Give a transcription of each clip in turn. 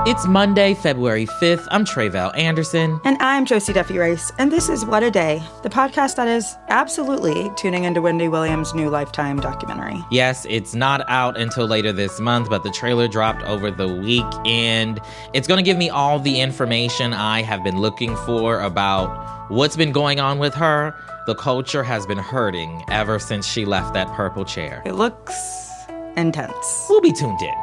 It's Monday, February 5th. I'm Tre'vell Anderson. And I'm Josie Duffy Rice. And this is What a Day, the podcast that is absolutely tuning into Wendy Williams' new Lifetime documentary. Yes, it's not out until later this month, but the trailer dropped over the weekend. It's going to give me all the information I have been looking for about what's been going on with her. The culture has been hurting ever since she left that purple chair. It looks intense. We'll be tuned in.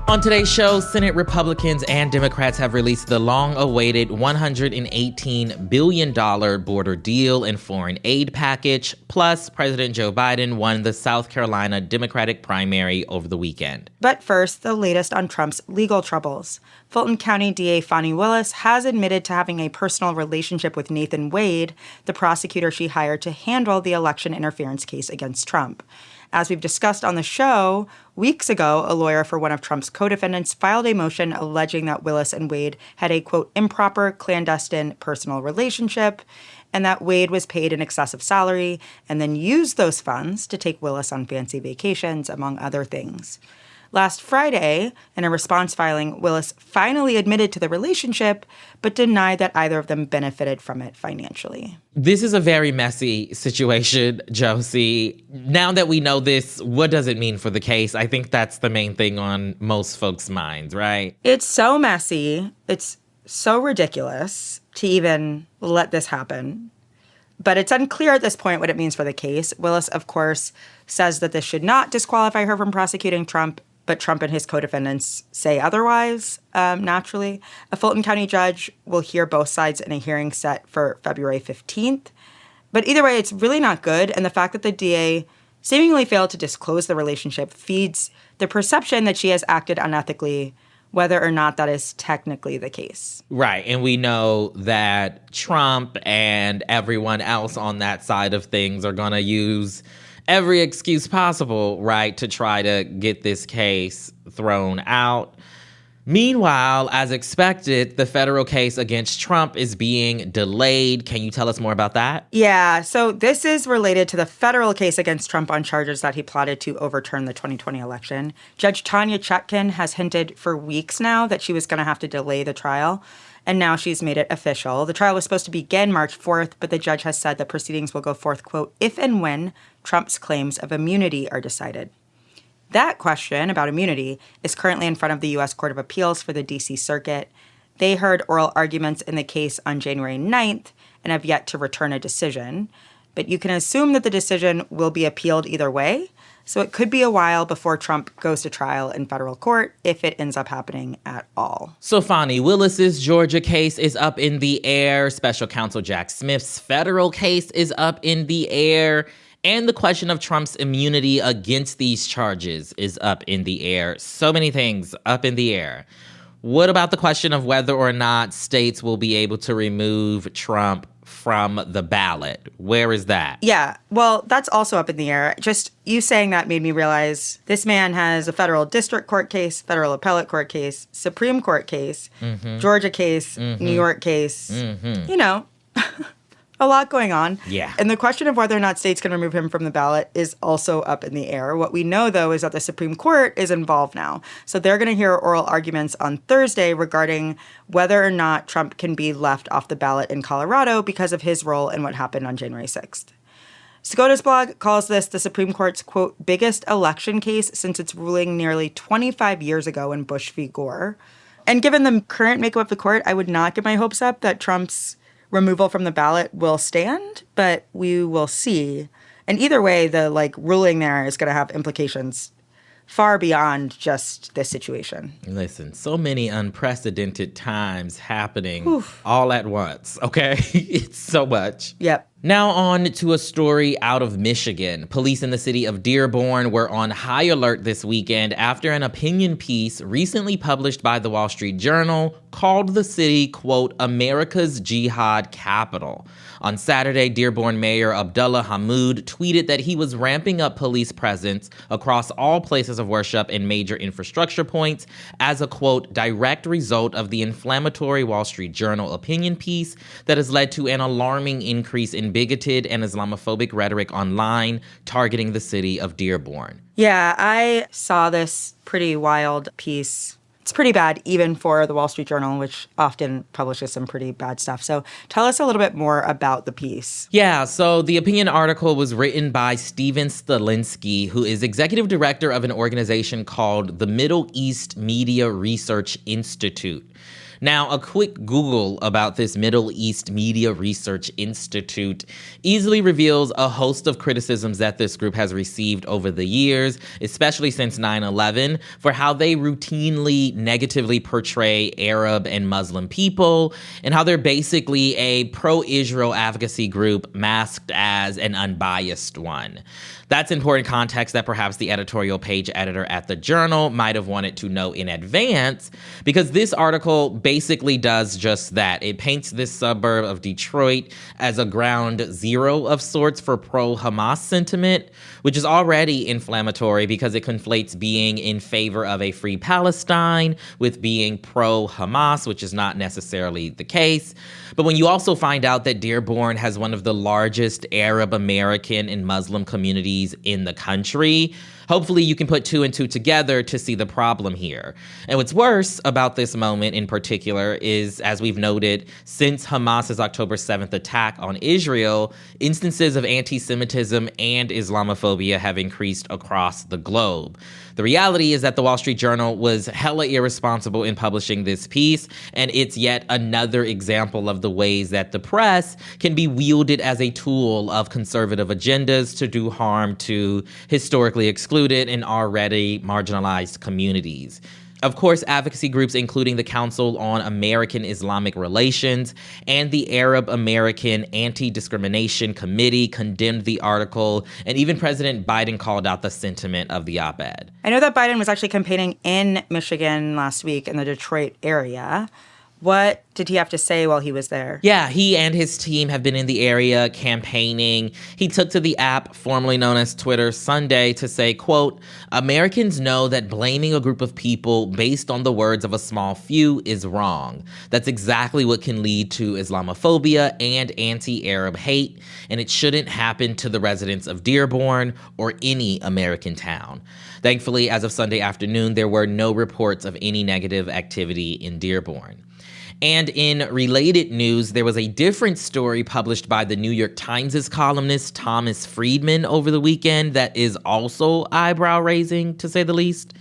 On today's show, Senate Republicans and Democrats have released the long-awaited $118 billion border deal and foreign aid package, plus President Joe Biden won the South Carolina Democratic primary over the weekend. But first, the latest on Trump's legal troubles. Fulton County DA Fani Willis has admitted to having a personal relationship with Nathan Wade, the prosecutor she hired to handle the election interference case against Trump. As we've discussed on the show, weeks ago, a lawyer for one of Trump's co-defendants filed a motion alleging that Willis and Wade had a, quote, improper, clandestine personal relationship, and that Wade was paid an excessive salary and then used those funds to take Willis on fancy vacations, among other things. Last Friday, in a response filing, Willis finally admitted to the relationship, but denied that either of them benefited from it financially. This is a very messy situation, Josie. Now that we know this, what does it mean for the case? I think that's the main thing on most folks' minds, right? It's so messy. It's so ridiculous to even let this happen. But it's unclear at this point what it means for the case. Willis, of course, says that this should not disqualify her from prosecuting Trump, but Trump and his co-defendants say otherwise, naturally. A Fulton County judge will hear both sides in a hearing set for February 15th. But either way, it's really not good. And the fact that the DA seemingly failed to disclose the relationship feeds the perception that she has acted unethically, whether or not that is technically the case. Right. And we know that Trump and everyone else on that side of things are going to use every excuse possible, right, to try to get this case thrown out. Meanwhile, as expected, the federal case against Trump is being delayed. Can you tell us more about that? Yeah, so this is related to the federal case against Trump on charges that he plotted to overturn the 2020 election. Judge Tanya Chutkan has hinted for weeks now that she was going to have to delay the trial, and now she's made it official. The trial was supposed to begin March 4th, but the judge has said the proceedings will go forth, quote, if and when Trump's claims of immunity are decided. That question about immunity is currently in front of the U.S. Court of Appeals for the D.C. Circuit. They heard oral arguments in the case on January 9th and have yet to return a decision. But you can assume that the decision will be appealed either way. So it could be a while before Trump goes to trial in federal court, if it ends up happening at all. So Fani Willis's Georgia case is up in the air. Special counsel Jack Smith's federal case is up in the air. And the question of Trump's immunity against these charges is up in the air. So many things up in the air. What about the question of whether or not states will be able to remove Trump from the ballot? Where is that? Yeah, well, that's also up in the air. Just you saying that made me realize this man has a federal district court case, federal appellate court case, Supreme Court case, Georgia case, New York case. You know, a lot going on. Yeah. And the question of whether or not states can remove him from the ballot is also up in the air. What we know, though, is that the Supreme Court is involved now. So they're going to hear oral arguments on Thursday regarding whether or not Trump can be left off the ballot in Colorado because of his role in what happened on January 6th. SCOTUS blog calls this the Supreme Court's, quote, biggest election case since its ruling nearly 25 years ago in Bush v. Gore. And given the current makeup of the court, I would not get my hopes up that Trump's removal from the ballot will stand, but we will see. And either way, the ruling there is going to have implications far beyond just this situation. Listen, so many unprecedented times happening all at once, okay? It's so much. Yep. Now on to a story out of Michigan. Police in the city of Dearborn were on high alert this weekend after an opinion piece recently published by the Wall Street Journal called the city, quote, America's Jihad Capital. On Saturday, Dearborn Mayor Abdullah Hammoud tweeted that he was ramping up police presence across all places of worship and major infrastructure points as a, quote, direct result of the inflammatory Wall Street Journal opinion piece that has led to an alarming increase in bigoted and Islamophobic rhetoric online targeting the city of Dearborn. Yeah, I saw this pretty wild piece. It's pretty bad, even for the Wall Street Journal, which often publishes some pretty bad stuff. So tell us a little bit more about the piece. Yeah, so the opinion article was written by Steven Stalinsky, who is executive director of an organization called the Middle East Media Research Institute. Now, a quick Google about this Middle East Media Research Institute easily reveals a host of criticisms that this group has received over the years, especially since 9/11, for how they routinely negatively portray Arab and Muslim people, and how they're basically a pro-Israel advocacy group masked as an unbiased one. That's important context that perhaps the editorial page editor at the Journal might have wanted to know in advance, because this article basically does just that. It paints this suburb of Detroit as a ground zero of sorts for pro-Hamas sentiment, which is already inflammatory because it conflates being in favor of a free Palestine with being pro-Hamas, which is not necessarily the case. But when you also find out that Dearborn has one of the largest Arab American and Muslim communities in the country, hopefully you can put two and two together to see the problem here. And what's worse about this moment in particular is, as we've noted, since Hamas's October 7th attack on Israel, instances of anti-Semitism and Islamophobia have increased across the globe. The reality is that the Wall Street Journal was hella irresponsible in publishing this piece, and it's yet another example of the ways that the press can be wielded as a tool of conservative agendas to do harm to historically excluded and already marginalized communities. Of course, advocacy groups including the Council on American Islamic Relations and the Arab American Anti-Discrimination Committee condemned the article, and even President Biden called out the sentiment of the op-ed. I know that Biden was actually campaigning in Michigan last week in the Detroit area. What did he have to say while he was there? Yeah, he and his team have been in the area campaigning. He took to the app formerly known as Twitter Sunday to say, quote, "Americans know that blaming a group of people based on the words of a small few is wrong. That's exactly what can lead to Islamophobia and anti-Arab hate, and it shouldn't happen to the residents of Dearborn or any American town." Thankfully, as of Sunday afternoon, there were no reports of any negative activity in Dearborn. And in related news, there was a different story published by the New York Times' columnist Thomas Friedman over the weekend that is also eyebrow-raising, to say the least.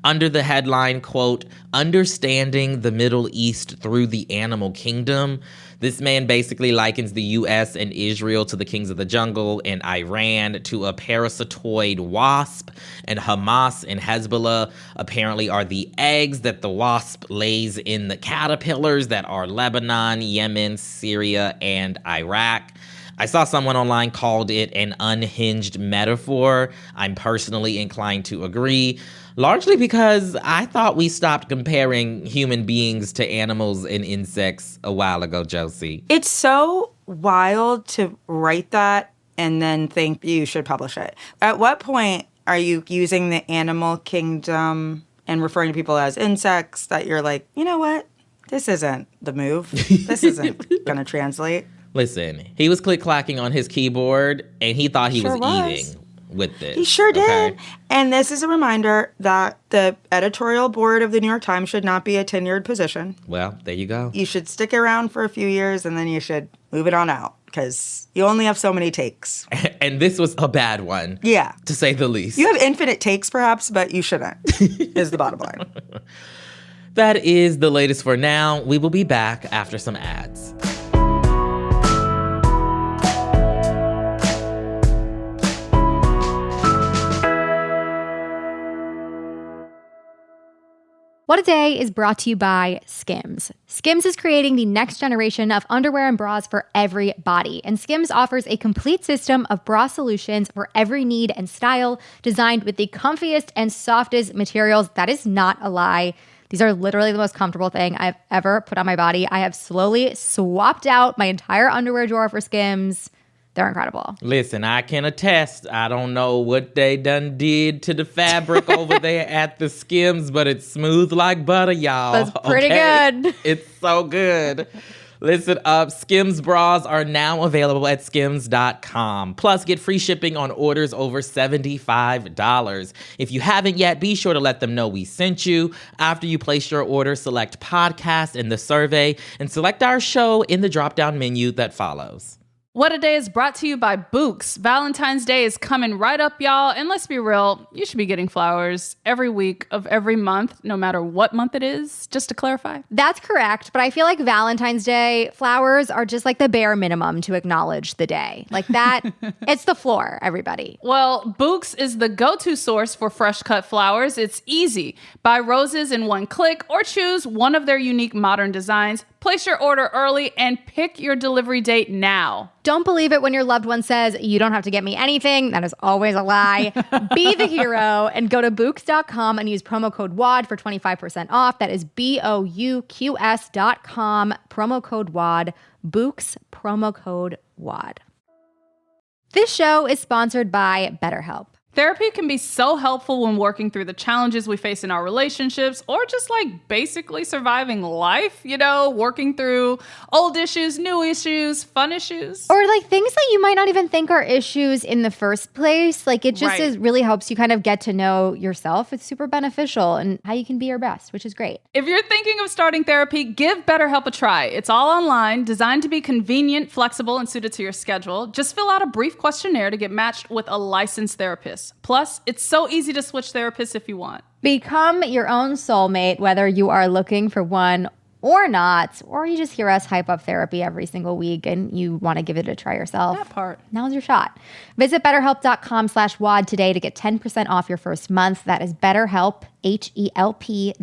Under the headline, quote, "Understanding the Middle East Through the Animal Kingdom," this man basically likens the U.S. and Israel to the kings of the jungle and Iran to a parasitoid wasp, and Hamas and Hezbollah apparently are the eggs that the wasp lays in the caterpillars that are Lebanon, Yemen, Syria, and Iraq. I saw someone online called it an unhinged metaphor. I'm personally inclined to agree, largely because I thought we stopped comparing human beings to animals and insects a while ago, Josie. It's so wild to write that and then think you should publish it. At what point are you using the animal kingdom and referring to people as insects that you're like, you know what? This isn't the move. This isn't going to translate. Listen, he was click-clacking on his keyboard, and he thought he was eating with this. He sure did. And this is a reminder that the editorial board of the New York Times should not be a tenured position. Well, there you go. You should stick around for a few years, and then you should move it on out, because you only have so many takes. And this was a bad one. Yeah. To say the least. You have infinite takes, perhaps, but you shouldn't, is the bottom line. That is the latest for now. We will be back after some ads. What a Day is brought to you by Skims. Skims is creating the next generation of underwear and bras for every body. And Skims offers a complete system of bra solutions for every need and style, designed with the comfiest and softest materials. That is not a lie. These are literally the most comfortable thing I've ever put on my body. I have slowly swapped out my entire underwear drawer for Skims. They're incredible. Listen, I can attest. I don't know what they done did to the fabric over there at the Skims, but it's smooth like butter, y'all. That's pretty good. It's so good. Listen up, Skims bras are now available at skims.com. Plus, get free shipping on orders over $75. If you haven't yet, be sure to let them know we sent you. After you place your order, select podcast in the survey and select our show in the drop-down menu that follows. What a Day is brought to you by Books. Valentine's Day is coming right up, y'all. And let's be real, you should be getting flowers every week of every month, no matter what month it is, just to clarify. That's correct, but I feel like Valentine's Day flowers are just like the bare minimum to acknowledge the day. Like that, it's the floor, everybody. Well, Books is the go-to source for fresh cut flowers. It's easy. Buy roses in one click or choose one of their unique modern designs. Place your order early and pick your delivery date now. Don't believe it when your loved one says, you don't have to get me anything. That is always a lie. Be the hero and go to Books.com and use promo code WAD for 25% off. That is BOUQS.com, promo code WAD, Books, promo code WAD. This show is sponsored by BetterHelp. Therapy can be so helpful when working through the challenges we face in our relationships or just like basically surviving life, you know, working through old issues, new issues, fun issues. Or like things that you might not even think are issues in the first place. Like it just really helps you kind of get to know yourself. It's super beneficial and how you can be your best, which is great. If you're thinking of starting therapy, give BetterHelp a try. It's all online, designed to be convenient, flexible, and suited to your schedule. Just fill out a brief questionnaire to get matched with a licensed therapist. Plus, it's so easy to switch therapists if you want. Become your own soulmate, whether you are looking for one or not, or you just hear us hype up therapy every single week and you want to give it a try yourself. That part. Now's your shot. Visit BetterHelp.com/WAD today to get 10% off your first month. That is BetterHelp, HELP.com/WAD.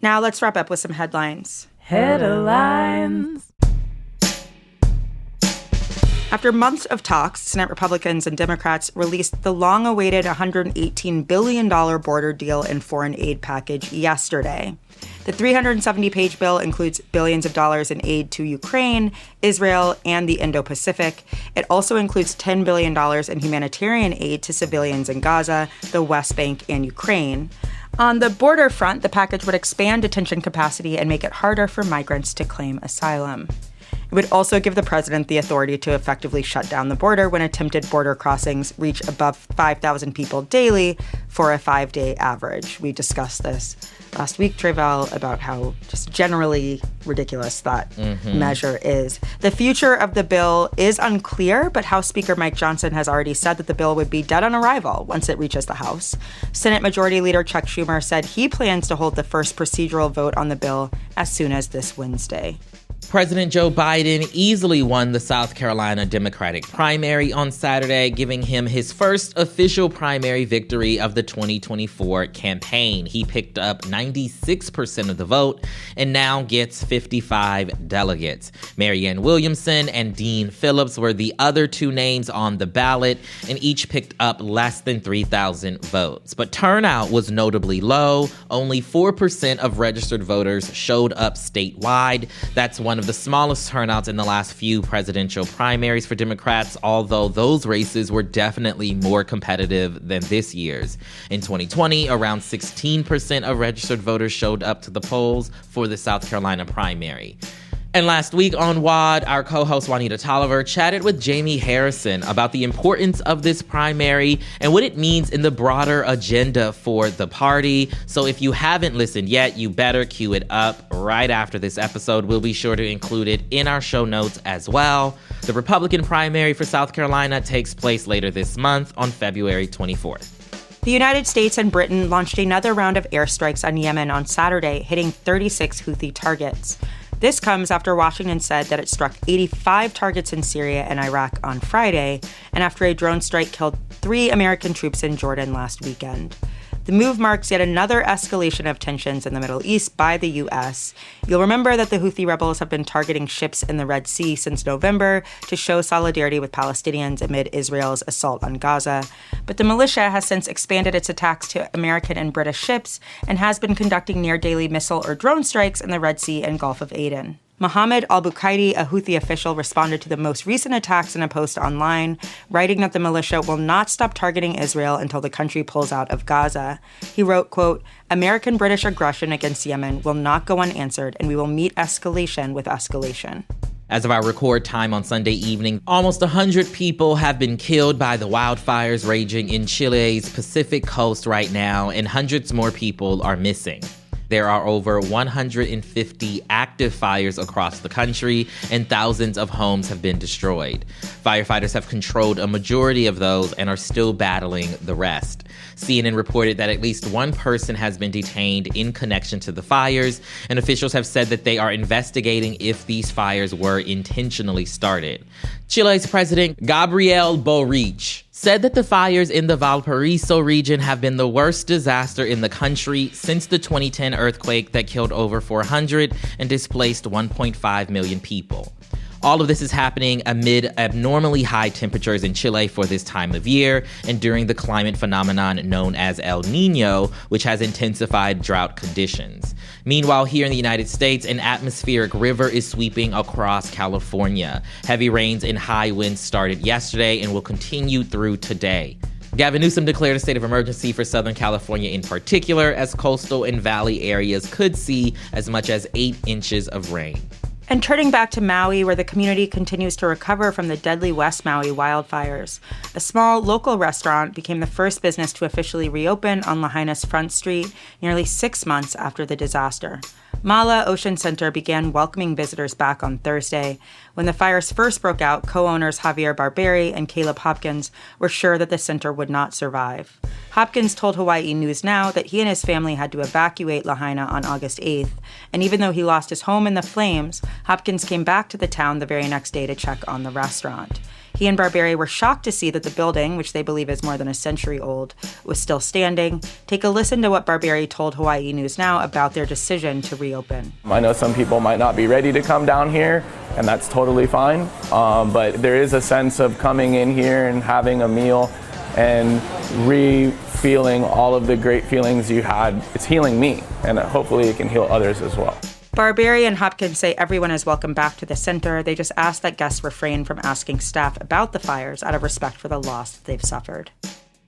Now let's wrap up with some headlines. Headlines. After months of talks, Senate Republicans and Democrats released the long-awaited $118 billion border deal and foreign aid package yesterday. The 370-page bill includes billions of dollars in aid to Ukraine, Israel, and the Indo-Pacific. It also includes $10 billion in humanitarian aid to civilians in Gaza, the West Bank, and Ukraine. On the border front, the package would expand detention capacity and make it harder for migrants to claim asylum. It would also give the president the authority to effectively shut down the border when attempted border crossings reach above 5,000 people daily for a 5-day average. We discussed this last week, Tre'vell, about how just generally ridiculous that measure is. The future of the bill is unclear, but House Speaker Mike Johnson has already said that the bill would be dead on arrival once it reaches the House. Senate Majority Leader Chuck Schumer said he plans to hold the first procedural vote on the bill as soon as this Wednesday. President Joe Biden easily won the South Carolina Democratic primary on Saturday, giving him his first official primary victory of the 2024 campaign. He picked up 96% of the vote and now gets 55 delegates. Marianne Williamson and Dean Phillips were the other two names on the ballot, and each picked up less than 3,000 votes. But turnout was notably low. Only 4% of registered voters showed up statewide. That's one of the smallest turnouts in the last few presidential primaries for Democrats, although those races were definitely more competitive than this year's. In 2020, around 16% of registered voters showed up to the polls for the South Carolina primary. And last week on WAD, our co-host Juanita Tolliver chatted with Jamie Harrison about the importance of this primary and what it means in the broader agenda for the party. So if you haven't listened yet, you better cue it up right after this episode. We'll be sure to include it in our show notes as well. The Republican primary for South Carolina takes place later this month on February 24th. The United States and Britain launched another round of airstrikes on Yemen on Saturday, hitting 36 Houthi targets. This comes after Washington said that it struck 85 targets in Syria and Iraq on Friday, and after a drone strike killed 3 American troops in Jordan last weekend. The move marks yet another escalation of tensions in the Middle East by the U.S. You'll remember that the Houthi rebels have been targeting ships in the Red Sea since November to show solidarity with Palestinians amid Israel's assault on Gaza. But the militia has since expanded its attacks to American and British ships and has been conducting near-daily missile or drone strikes in the Red Sea and Gulf of Aden. Mohammed al-Bukaidi, a Houthi official, responded to the most recent attacks in a post online, writing that the militia will not stop targeting Israel until the country pulls out of Gaza. He wrote, quote, "American-British aggression against Yemen will not go unanswered, and we will meet escalation with escalation." As of our record time on Sunday evening, almost 100 people have been killed by the wildfires raging in Chile's Pacific coast right now, and hundreds more people are missing. There are over 150 active fires across the country, and thousands of homes have been destroyed. Firefighters have controlled a majority of those and are still battling the rest. CNN reported that at least one person has been detained in connection to the fires, and officials have said that they are investigating if these fires were intentionally started. Chile's President Gabriel Boric said that the fires in the Valparaiso region have been the worst disaster in the country since the 2010 earthquake that killed over 400 and displaced 1.5 million people. All of this is happening amid abnormally high temperatures in Chile for this time of year and during the climate phenomenon known as El Niño, which has intensified drought conditions. Meanwhile, here in the United States, an atmospheric river is sweeping across California. Heavy rains and high winds started yesterday and will continue through today. Gavin Newsom declared a state of emergency for Southern California in particular, as coastal and valley areas could see as much as 8 inches of rain. And turning back to Maui, where the community continues to recover from the deadly West Maui wildfires, a small local restaurant became the first business to officially reopen on Lahaina's Front Street nearly 6 months after the disaster. Mala Ocean Center began welcoming visitors back on Thursday. When the fires first broke out, co-owners Javier Barberi and Caleb Hopkins were sure that the center would not survive. Hopkins told Hawaii News Now that he and his family had to evacuate Lahaina on August 8th, and even though he lost his home in the flames, Hopkins came back to the town the very next day to check on the restaurant. He and Barberi were shocked to see that the building, which they believe is more than a century old, was still standing. Take a listen to what Barberi told Hawaii News Now about their decision to reopen. I know some people might not be ready to come down here, and that's totally fine. But there is a sense of coming in here and having a meal and re-feeling all of the great feelings you had. It's healing me, and hopefully it can heal others as well. Barberi and Hopkins say everyone is welcome back to the center. They just ask that guests refrain from asking staff about the fires out of respect for the loss that they've suffered.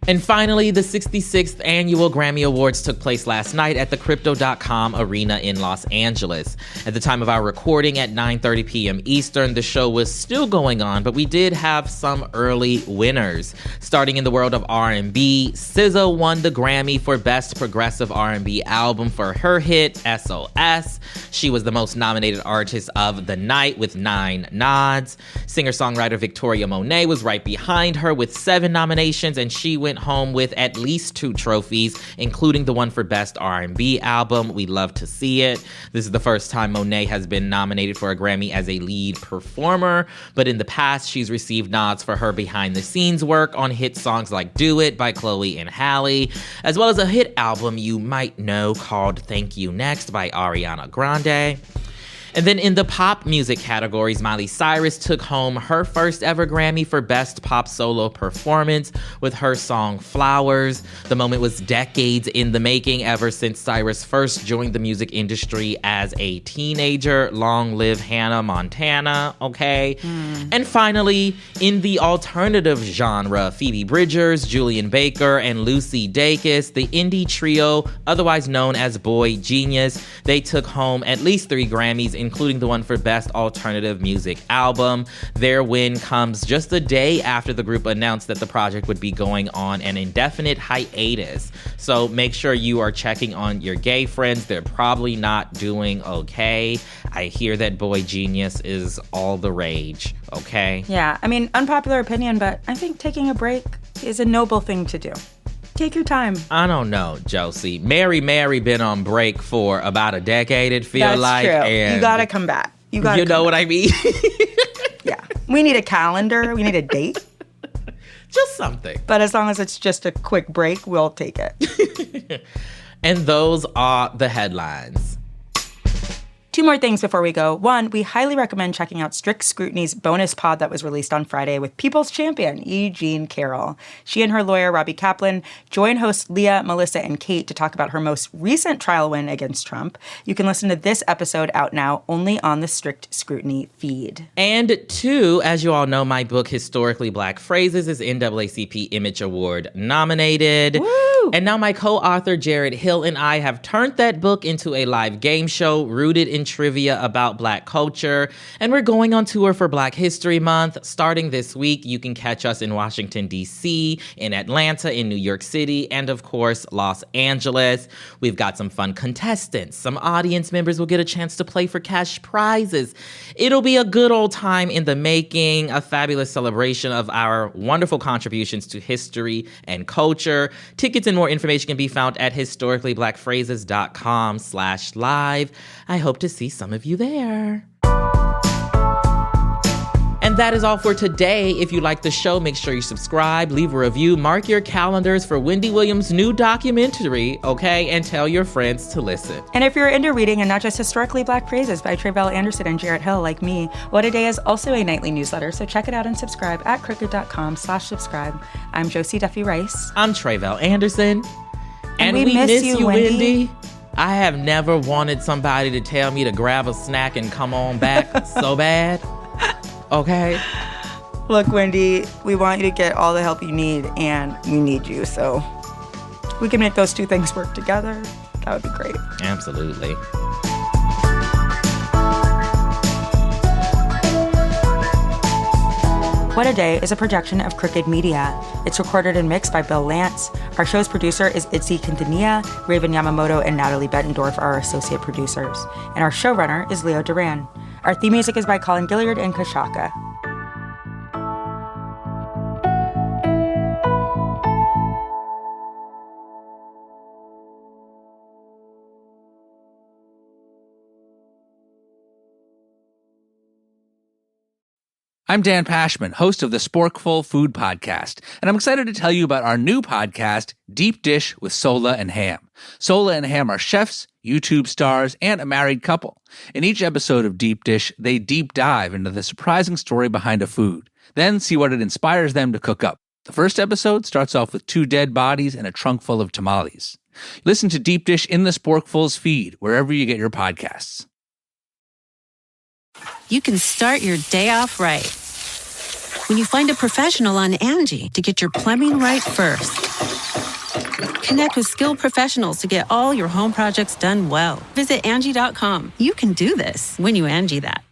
And finally, the 66th annual Grammy Awards took place last night at the Crypto.com Arena in Los Angeles. At the time of our recording at 9:30 p.m. Eastern, the show was still going on, but we did have some early winners. Starting in the world of R&B, SZA won the Grammy for Best Progressive R&B Album for her hit, SOS. She was the most nominated artist of the night with 9 nods. Singer-songwriter Victoria Monet was right behind her with 7 nominations, and she went home with at least 2 trophies, including the one for Best R&B Album. We love to see it. This is the first time Monet has been nominated for a Grammy as a lead performer, but in the past, she's received nods for her behind-the-scenes work on hit songs like Do It by Chloe and Halle, as well as a hit album you might know called Thank You Next by Ariana Grande. And then in the pop music categories, Miley Cyrus took home her first ever Grammy for Best Pop Solo Performance with her song Flowers. The moment was decades in the making, ever since Cyrus first joined the music industry as a teenager. Long live Hannah Montana, okay? And finally, in the alternative genre, Phoebe Bridgers, Julian Baker, and Lucy Dacus, the indie trio, otherwise known as Boy Genius, they took home at least 3 Grammys, including the one for Best Alternative Music Album. Their win comes just a day after the group announced that the project would be going on an indefinite hiatus. So make sure you are checking on your gay friends. They're probably not doing okay. I hear that Boy Genius is all the rage, okay? Yeah, I mean, unpopular opinion, but I think taking a break is a noble thing to do. Take your time. I don't know, Josie. Mary been on break for about a decade, it feels like. That's true. And you gotta come back. You know what I mean? Yeah. We need a calendar. We need a date. Just something. But as long as it's just a quick break, we'll take it. And those are the headlines. 2 more things before we go. 1, we highly recommend checking out Strict Scrutiny's bonus pod that was released on Friday with People's Champion, E. Jean Carroll. She and her lawyer, Robbie Kaplan, join hosts Leah, Melissa, and Kate to talk about her most recent trial win against Trump. You can listen to this episode out now only on the Strict Scrutiny feed. And 2, as you all know, my book, Historically Black Phrases, is NAACP Image Award nominated. Woo! And now my co-author, Jared Hill, and I have turned that book into a live game show rooted in trivia about Black culture. And we're going on tour for Black History Month. Starting this week, you can catch us in Washington, D.C., in Atlanta, in New York City, and of course, Los Angeles. We've got some fun contestants. Some audience members will get a chance to play for cash prizes. It'll be a good old time in the making, a fabulous celebration of our wonderful contributions to history and culture. Tickets and more information can be found at historicallyblackphrases.com/live. I hope to see some of you there. And that is all for today. If you like the show, make sure you subscribe, leave a review, mark your calendars for Wendy Williams' new documentary, okay? And tell your friends to listen. And if you're into reading and not just Historically Black Phrases by Tre'vell Anderson and Jarrett Hill like me, What a Day is also a nightly newsletter, so check it out and subscribe at crooked.com/subscribe. I'm Josie Duffy Rice. I'm Tre'vell Anderson. And we miss you, Wendy. I have never wanted somebody to tell me to grab a snack and come on back so bad. Okay? Look, Wendy, we want you to get all the help you need, and we need you. So we can make those 2 things work together. That would be great. Absolutely. What a Day is a production of Crooked Media. It's recorded and mixed by Bill Lance. Our show's producer is Itzi Quintanilla. Raven Yamamoto and Natalie Bettendorf are our associate producers. And our showrunner is Leo Duran. Our theme music is by Colin Gilliard and Kashaka. I'm Dan Pashman, host of the Sporkful Food Podcast, and I'm excited to tell you about our new podcast, Deep Dish with Sola and Ham. Sola and Ham are chefs, YouTube stars, and a married couple. In each episode of Deep Dish, they deep dive into the surprising story behind a food, then see what it inspires them to cook up. The first episode starts off with 2 dead bodies and a trunk full of tamales. Listen to Deep Dish in the Sporkfuls feed, wherever you get your podcasts. You can start your day off right when you find a professional on Angie to get your plumbing right first. Connect with skilled professionals to get all your home projects done well. Visit Angie.com. You can do this when you Angie that.